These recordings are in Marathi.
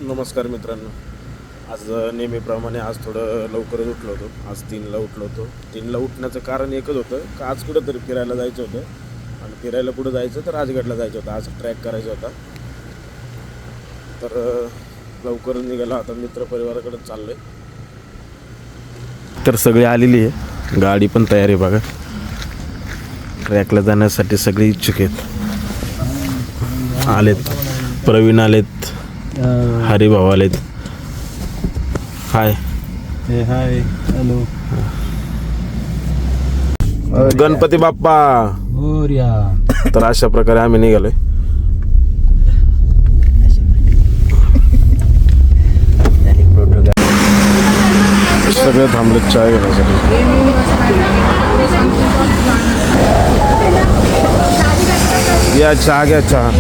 नमस्कार मित्रांनो. आज नेहमीप्रमाणे आज थोडं लवकरच उठलो होतो. आज 3ला उठलो होतो. 3ला उठण्याचं कारण एकच होतं का आज कुठंतरी फिरायला जायचं होतं आणि फिरायला कुठं जायचं तर राजगडला जायचं होतं. आज ट्रॅक करायचा होता. तर लवकरच निघाला आता मित्रपरिवाराकडे चाललो आहे. तर सगळी आलेली आहे, गाडी पण तयार आहे बघा. ट्रॅकला जाण्यासाठी सगळे इच्छुक आहेत. आलेत, प्रवीण आलेत, हरिभाऊ आलेत. हाय हाय हॅलो. गणपती बाप्पा. तर अशा प्रकारे आम्ही निघालोय. सगळे थांबले चाय घेण्यासाठी. या चहा घ्या, चहा.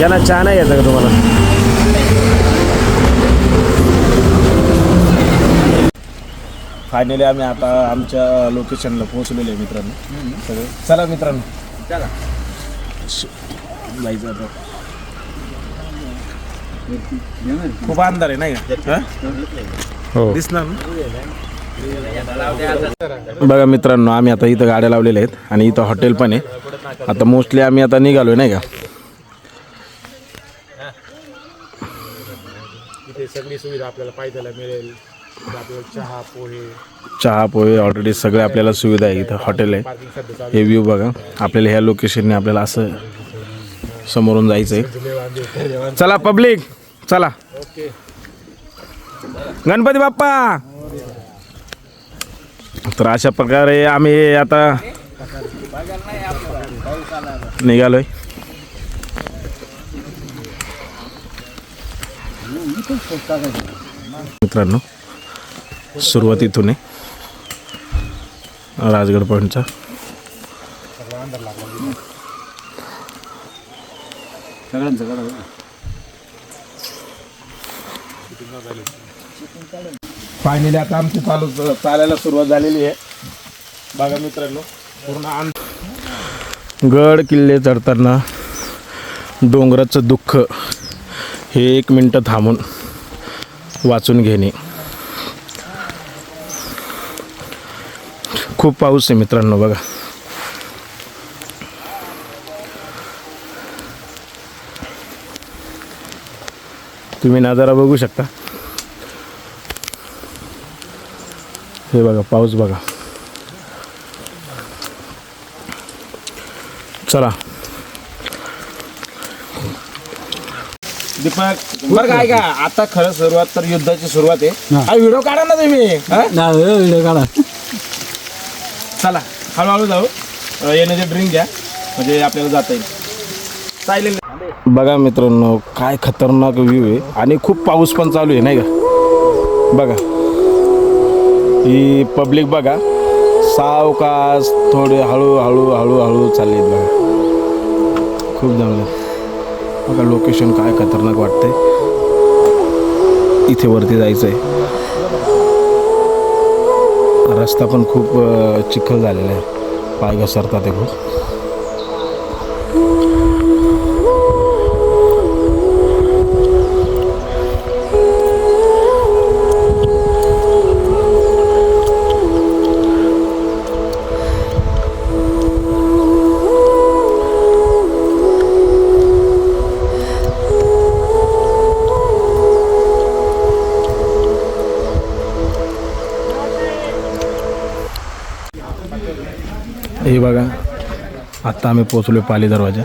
यांना चहा नाही घ्यायचा का तुम्हाला? फायनली आम्ही आता आमच्या लोकेशनला पोहोचलेलो आहे मित्रांनो. सगळे चला मित्रांनो, चला जायचं आता. खूप अंधार आहे नाही का? हो दिसणार ना. बघा मित्रांनो, आम्ही आता इथं गाड्या लावलेल्या आहेत आणि इथं हॉटेल पण आहे. आता मोस्टली आम्ही आता निघालोय नाही का. इथे सगळी सुविधा आपल्याला पाहिजेला मिळेल. चहा पोहे ऑलरेडी सगळे आपल्याला सुविधा आहे. इथं हॉटेल आहे. हे व्ह्यू बघा. आपल्याला ह्या लोकेशनने आपल्याला असं समोरून जायचं आहे. चला पब्लिक, चला. गणपती बाप्पा. तर अशा प्रकारे आम्ही आता निघालोय. मित्रांनो, सुरुवात इथून आहे राजगड पॉईंटचा. फायनली आता आमची चालायला सुरुवात झालेली आहे बघा मित्रांनो. पूर्ण गड किल्ले चढताना डोंगराचं दुःख हे 1 मिनटं थांबून वाचून घेणे. खूप पाऊस आहे मित्रांनो बघा. तुम्ही नजारा बघू शकता. हे बघा पाऊस बघा. चला दीपक, बरं काय का आता खरं सुरुवात तर युद्धाची सुरुवात आहे. हा व्हिडिओ काढा ना तुम्ही. व्हिडिओ काढा. चला हळूहळू जाऊ. येण्याचे ड्रिंक घ्या म्हणजे आपल्याला जाता येईल. चालेल. बघा मित्रांनो, काय खतरनाक व्ह्यू आहे आणि खूप पाऊस पण चालू आहे नाही का. बघा ही पब्लिक बघा, सावकाश थोडे हळूहळू हळूहळू चालली आहेत बघा. खूप जमलं बघा. लोकेशन काय खतरनाक वाटतंय. इथे वरती जायचं आहे. रस्ता पण खूप चिखल झालेला आहे. पाय घसरतात ते खूप. हे बघा आत्ता आम्ही पोचलो पाली दरवाजा.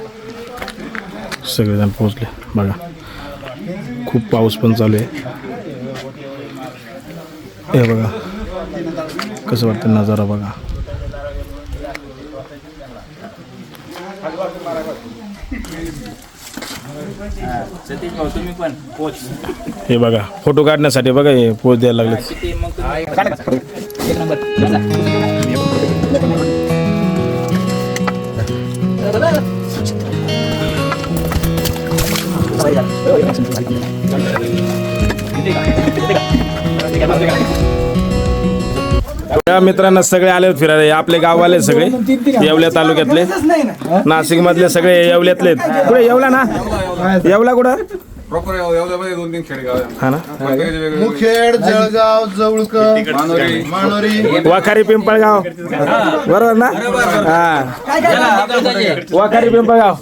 सगळेजण पोचले बघा. खूप पाऊस पण चालू आहे. हे बघा कसं वाटतं नजारा बघा. हे बघा फोटो काढण्यासाठी बघा हे पोच द्यायला लागले. बघा मित्रांनो सगळे आले फिरायला हे आपले गाववाले सगळे येवल्या तालुक्यातले नाशिक मधले सगळे येवल्यातले कुठे येवला ना येवला कुठं प्रॉपर एवढ्यामध्ये 2-3 खेडेगाव आहे. हा ना मुखेड, जळगाव, जवळकर, मानोरी, वाखारी पिंपळगाव बरोबर ना हा वाखारी पिंपळगाव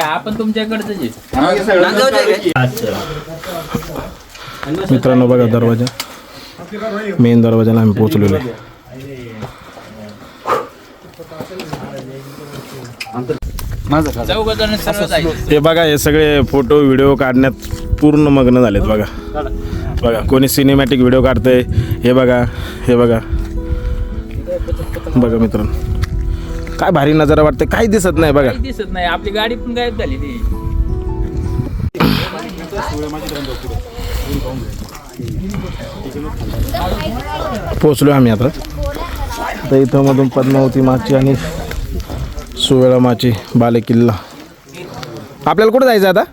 आपण तुमच्याकडचं मित्रांनो बघा दरवाजा मेन दरवाजाला आम्ही पोहोचलेलो आहे. हे बघा हे सगळे फोटो व्हिडिओ काढण्यात पूर्ण मग्न झालेत बघा बघा कोणी सिनेमॅटिक व्हिडिओ काढतंय हे बघा बघा मित्रांनो काय भारी नजारा वाटते काही दिसत नाही बघा दिसत नाही आपली गाडी पण गायब झाली ती पोचलो आम्ही आता इथं मधून पद्मावती माची आणि सुवेळा माची बालेकिल्ला आपल्याला कुठं जायचं आता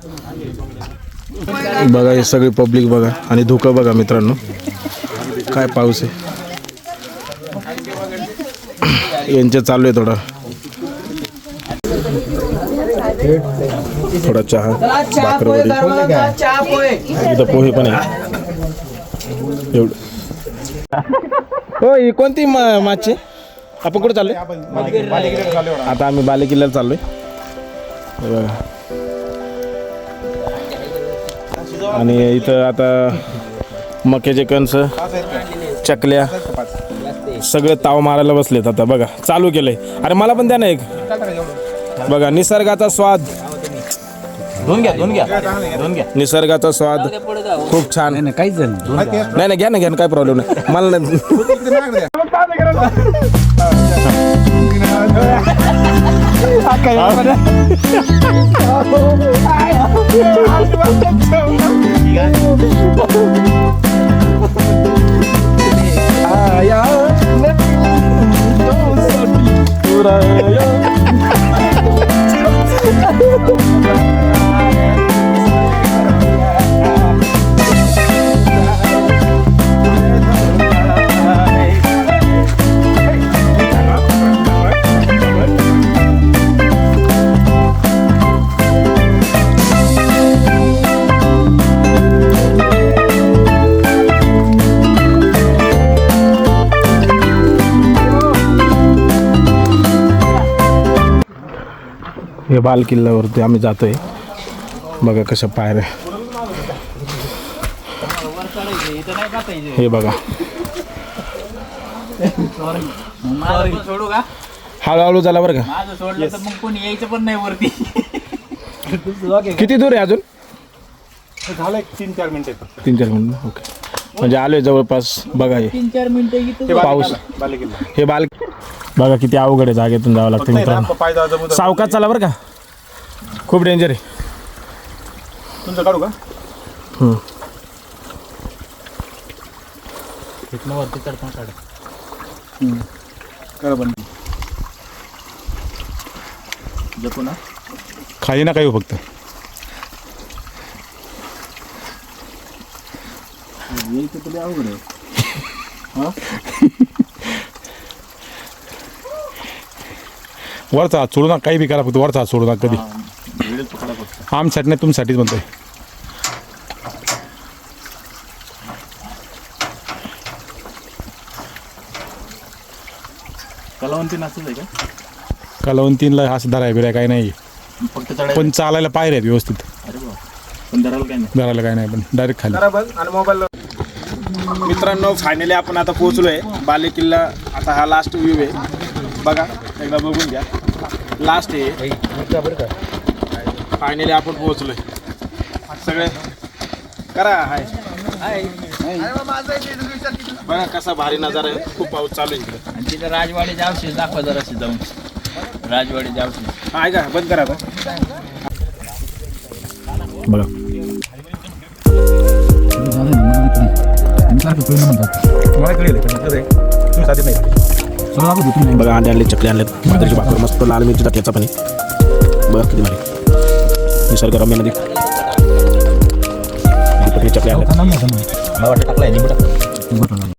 बघा हे सगळी पब्लिक बघा आणि धुकं बघा मित्रांनो काय पाऊस आहे यांचे चालू आहे थोडा चहा भाकरवडी इथं पोहे पण आहे एवढं हो ही कोणती माची आपण कुठे चाललोय आता आम्ही बालेकिल्ल्याला चाललोय आणि इथं आता मक्याचे कणस चकल्या सगळे ताव मारायला बसलेत आता बघा चालू केलंय अरे मला पण द्या ना एक बघा निसर्गाचा स्वाद निसर्गाचा स्वाद खूप छान नाही काहीच नाही घ्या ना काय प्रॉब्लेम नाही मला हे बाल किल्ल्यावरती आम्ही जातोय बघा कशा पायऱ्या हे बघा सोडू का हळूहळू झाला बरं का माझं सोडलं तर मग कोणी यायचं पण नाही वरती किती दूर आहे अजून झालं 3-4 मिनिटं 3-4 मिनिट ओके म्हणजे आलोय जवळपास बघा हे 3-4 मिनिटं पाऊस हे बाल बघा किती अवघड आहे जागेतून जावं लागतं मित्रांनो सावकाश चला बरं का खूप डेंजर आहे तुमचं काढू का वरती चढता काढ जपू ना खाली ना काही फक्त अवघड आहे वरचा हात सोडू ना काही बी करा फक्त वरचा हात सोडू ना कधी आमसाठी नाही तुमच्यासाठीच म्हणतोय कलावंती असंच आहे का कलावंतीनला हास धराय बिराय काही नाही फक्त चढायला पण चालायला पायऱ्या आहेत व्यवस्थित अरे बा पण धरायला काय नाही धरायला काही नाही पण डायरेक्ट खाली आणि मोबाईल मित्रांनो फायनली आपण आता पोहोचलोय बालेकिल्ला आता हा लास्ट व्ह्यू आहे बघा एकदा बघून घ्या लास्ट आहे फायनली आपण पोहोचलोय सगळे करा हाय बघा कसा भारी नजारा आहे खूप पाऊस चालू आहे इकडे आणि तिथं राजवाडीचे अवशेष दाखवा जराशी जाऊन राजवाडीचे अवशेष आहे का बंद करा आता बघा बघा अंडे आणले चकली आणले बाजरीची भाकर मस्त लाल मिरची टाकायचा पण बघा किती भारी निसर्गरम्य नदी चकली आल्या मला वाटतं टाकलाय